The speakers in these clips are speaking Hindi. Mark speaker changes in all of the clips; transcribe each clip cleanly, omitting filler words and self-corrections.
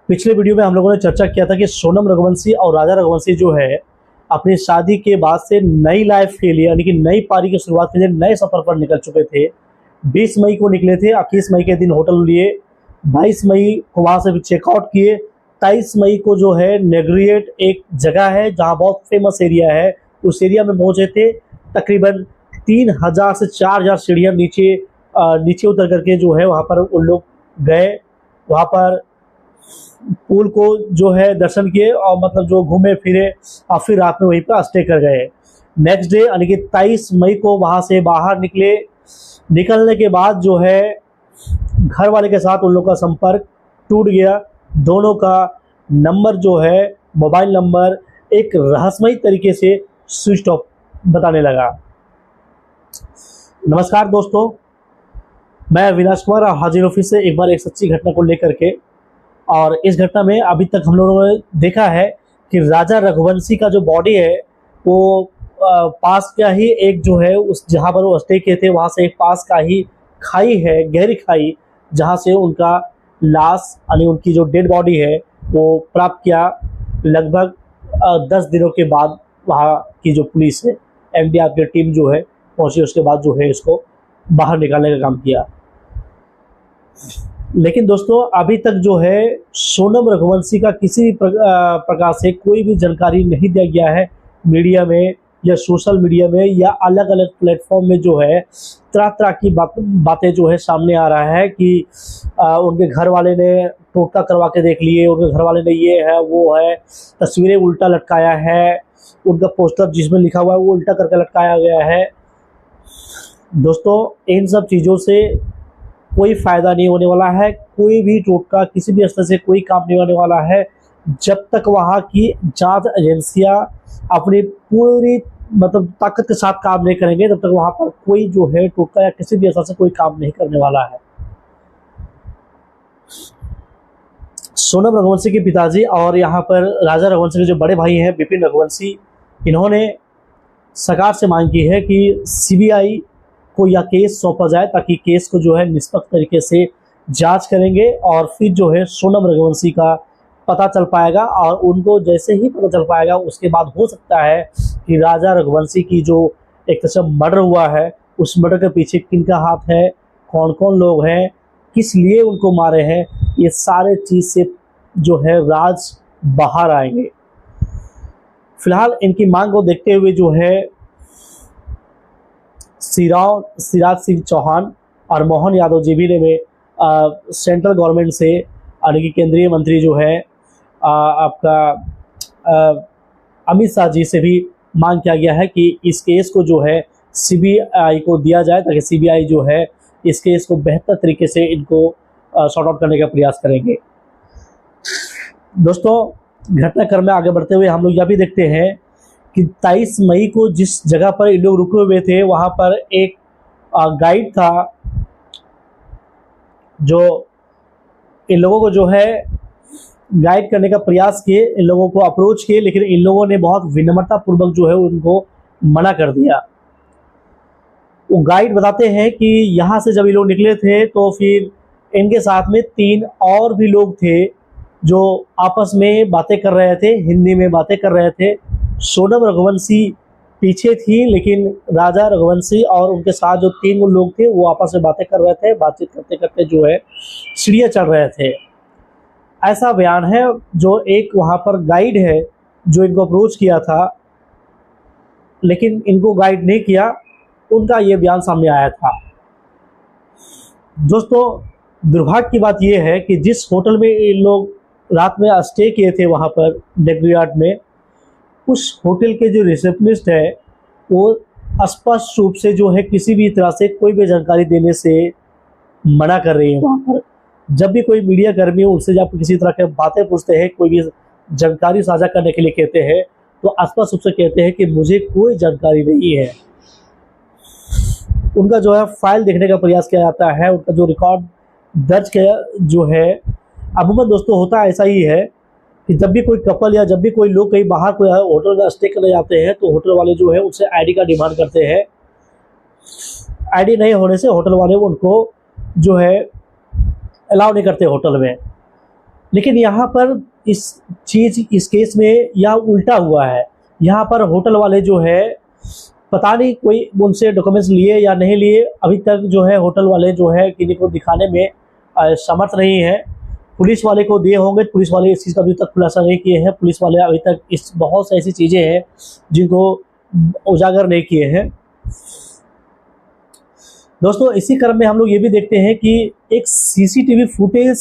Speaker 1: पिछले वीडियो में हम लोगों ने चर्चा किया था कि सोनम रघुवंशी और राजा रघुवंशी जो है अपनी शादी के बाद से नई लाइफ के लिए यानी कि नई पारी की शुरुआत के लिए नए सफर पर निकल चुके थे। 20 मई को निकले थे, 21 मई के दिन होटल लिए, 22 मई को वहाँ से चेकआउट किए, 23 मई को जो है नेग्रिएट एक जगह है जहाँ बहुत फेमस एरिया है, उस एरिया में पहुँचे थे। तकरीबन 3000 से 4000 सीढ़ियाँ नीचे उतर करके जो है वहाँ पर उन लोग गए, वहाँ पर पुल को जो है दर्शन किए और मतलब जो घूमे फिरे और फिर रात में वहीं पर स्टे कर गए। नेक्स्ट डे यानी कि 23 मई को वहाँ से बाहर निकले। निकलने के बाद जो है घर वाले के साथ उन लोग का संपर्क टूट गया। दोनों का नंबर जो है मोबाइल नंबर एक रहस्यमयी तरीके से स्विच ऑफ बताने लगा। नमस्कार दोस्तों, मैं अविनाश कुमार हाजिर ऑफिस से एक बार एक सच्ची घटना को लेकर के। और इस घटना में अभी तक हम लोगों ने देखा है कि राजा रघुवंशी का जो बॉडी है वो पास का ही एक जो है उस जहाँ पर वो स्टे किए थे वहाँ से एक पास का ही खाई है, गहरी खाई, जहाँ से उनका लाश यानी उनकी जो डेड बॉडी है वो प्राप्त किया। लगभग 10 दिनों के बाद वहाँ की जो पुलिस है, एनडीआरएफ की टीम जो है पहुँची, उसके बाद जो है इसको बाहर निकालने का काम किया। लेकिन दोस्तों अभी तक जो है सोनम रघुवंशी का किसी भी प्रकार से कोई भी जानकारी नहीं दिया गया है मीडिया में या सोशल मीडिया में या अलग अलग प्लेटफॉर्म में। जो है तरह तरह की बातें जो है सामने आ रहा है कि उनके घर वाले ने टोटका करवा के देख लिए, उनके घर वाले ने ये है वो है, तस्वीरें उल्टा लटकाया है, उनका पोस्टर जिसमें लिखा हुआ है वो उल्टा करके लटकाया गया है। दोस्तों इन सब चीज़ों से कोई फ़ायदा नहीं होने वाला है, कोई भी टोटका किसी भी स्तर से कोई काम नहीं होने वाला है जब तक वहाँ की जांच एजेंसियाँ अपनी पूरी मतलब ताकत के साथ काम नहीं करेंगे, तब तक वहाँ पर कोई जो है टोटका या किसी भी स्तर से कोई काम नहीं करने वाला है। सोनम रघुवंशी के पिताजी और यहाँ पर राजा रघुवंशी के जो बड़े भाई हैं विपिन रघुवंशी, इन्होंने सरकार से मांग की है कि सीबीआई को यह केस सौंपा जाए ताकि केस को जो है निष्पक्ष तरीके से जांच करेंगे और फिर जो है सोनम रघुवंशी का पता चल पाएगा। और उनको जैसे ही पता चल पाएगा उसके बाद हो सकता है कि राजा रघुवंशी की जो एक तरह से मर्डर हुआ है उस मर्डर के पीछे किनका हाथ है, कौन कौन लोग हैं, किस लिए उनको मारे हैं, ये सारे चीज़ से जो है राज बाहर आएंगे। फिलहाल इनकी मांग को देखते हुए जो है शिवराज सिंह चौहान और मोहन यादव जी भी ने सेंट्रल गवर्नमेंट से यानी कि केंद्रीय मंत्री जो है आपका अमित शाह जी से भी मांग किया गया है कि इस केस को जो है सीबीआई को दिया जाए ताकि सीबीआई जो है इस केस को बेहतर तरीके से इनको सॉर्ट आउट करने का प्रयास करेंगे। दोस्तों घटनाक्रम में आगे बढ़ते हुए हम लोग यह भी देखते हैं कि 23 मई को जिस जगह पर इन लोग रुके हुए थे वहाँ पर एक गाइड था जो इन लोगों को जो है गाइड करने का प्रयास किए, इन लोगों को अप्रोच किए, लेकिन इन लोगों ने बहुत विनम्रता पूर्वक जो है उनको मना कर दिया। वो गाइड बताते हैं कि यहाँ से जब ये लोग निकले थे तो फिर इनके साथ में 3 और भी लोग थे जो आपस में बातें कर रहे थे, हिंदी में बातें कर रहे थे। सोनम रघुवंशी पीछे थी लेकिन राजा रघुवंशी और उनके साथ जो 3 लोग थे वो आपस में बातें कर रहे थे, बातचीत करते करते जो है सीढ़ियाँ चढ़ रहे थे, ऐसा बयान है। जो एक वहाँ पर गाइड है जो इनको अप्रोच किया था लेकिन इनको गाइड नहीं किया, उनका ये बयान सामने आया था। दोस्तों दुर्भाग्य की बात यह है कि जिस होटल में इन लोग रात में स्टे किए थे वहाँ पर नेग्रियाट में, उस होटल के जो रिसेप्शनिस्ट है वो स्पष्ट रूप से जो है किसी भी तरह से कोई भी जानकारी देने से मना कर रही है। वहाँ पर जब भी कोई मीडिया कर्मी उनसे जब किसी तरह के बातें पूछते हैं, कोई भी जानकारी साझा करने के लिए कहते हैं तो स्पष्ट रूप से कहते हैं कि मुझे कोई जानकारी नहीं है। उनका जो है फाइल देखने का प्रयास किया जाता है, उनका जो रिकॉर्ड दर्ज किया जो है। अमूमन दोस्तों होता ऐसा ही है कि जब भी कोई कपल या जब भी कोई लोग कहीं बाहर कोई होटल में स्टे करने जाते हैं तो होटल वाले जो है उनसे आईडी का डिमांड करते हैं। आईडी नहीं होने से होटल वाले उनको जो है अलाउ नहीं करते होटल में। लेकिन यहाँ पर इस केस में यह उल्टा हुआ है। यहाँ पर होटल वाले जो है, पता नहीं कोई उनसे डॉक्यूमेंट्स लिए या नहीं लिए, अभी तक जो है होटल वाले जो है किसी को दिखाने में समर्थ नहीं है। पुलिस वाले को दिए होंगे, पुलिस वाले इस चीज़ का अभी तक खुलासा नहीं किए हैं। पुलिस वाले अभी तक इस बहुत सी ऐसी चीज़ें हैं जिनको उजागर नहीं किए हैं। दोस्तों, इसी क्रम में हम लोग ये भी देखते हैं कि एक सीसीटीवी फुटेज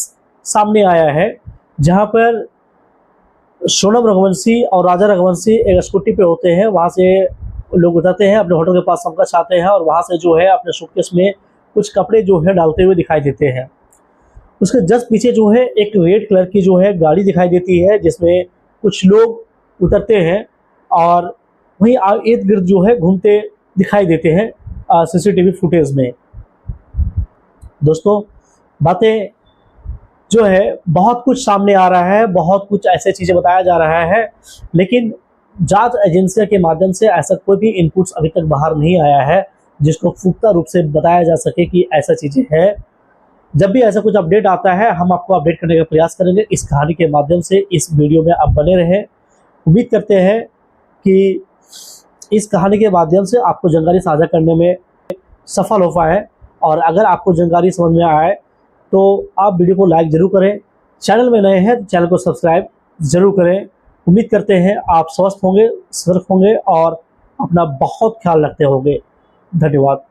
Speaker 1: सामने आया है, जहां पर सोनम रघुवंशी और राजा रघुवंशी एक स्कूटी पे होते हैं। वहां से लोग उतरते हैं, अपने होटल के पास समकक्ष आते हैं और वहां से जो है अपने सूटकेस में कुछ कपड़े जो है डालते हुए दिखाई देते हैं। उसके जस्ट पीछे जो है एक रेड कलर की जो है गाड़ी दिखाई देती है, जिसमें कुछ लोग उतरते हैं और वहीं इर्द गिर्द जो है घूमते दिखाई देते हैं सीसीटीवी फुटेज में। दोस्तों, बातें जो है बहुत कुछ सामने आ रहा है, बहुत कुछ ऐसे चीज़ें बताया जा रहा है, लेकिन जांच एजेंसियों के माध्यम से ऐसा कोई भी इनपुट्स अभी तक बाहर नहीं आया है जिसको पुख्ता रूप से बताया जा सके कि ऐसा चीज़ें है। जब भी ऐसा कुछ अपडेट आता है हम आपको अपडेट करने का प्रयास करेंगे इस कहानी के माध्यम से। इस वीडियो में आप बने रहें। उम्मीद करते हैं कि इस कहानी के माध्यम से आपको जानकारी साझा करने में सफल हो पाए, और अगर आपको जानकारी समझ में आए तो आप वीडियो को लाइक जरूर करें। चैनल में नए हैं तो चैनल को सब्सक्राइब जरूर करें। उम्मीद करते हैं आप स्वस्थ होंगे, स्वस्थ होंगे और अपना बहुत ख्याल रखते होंगे। धन्यवाद।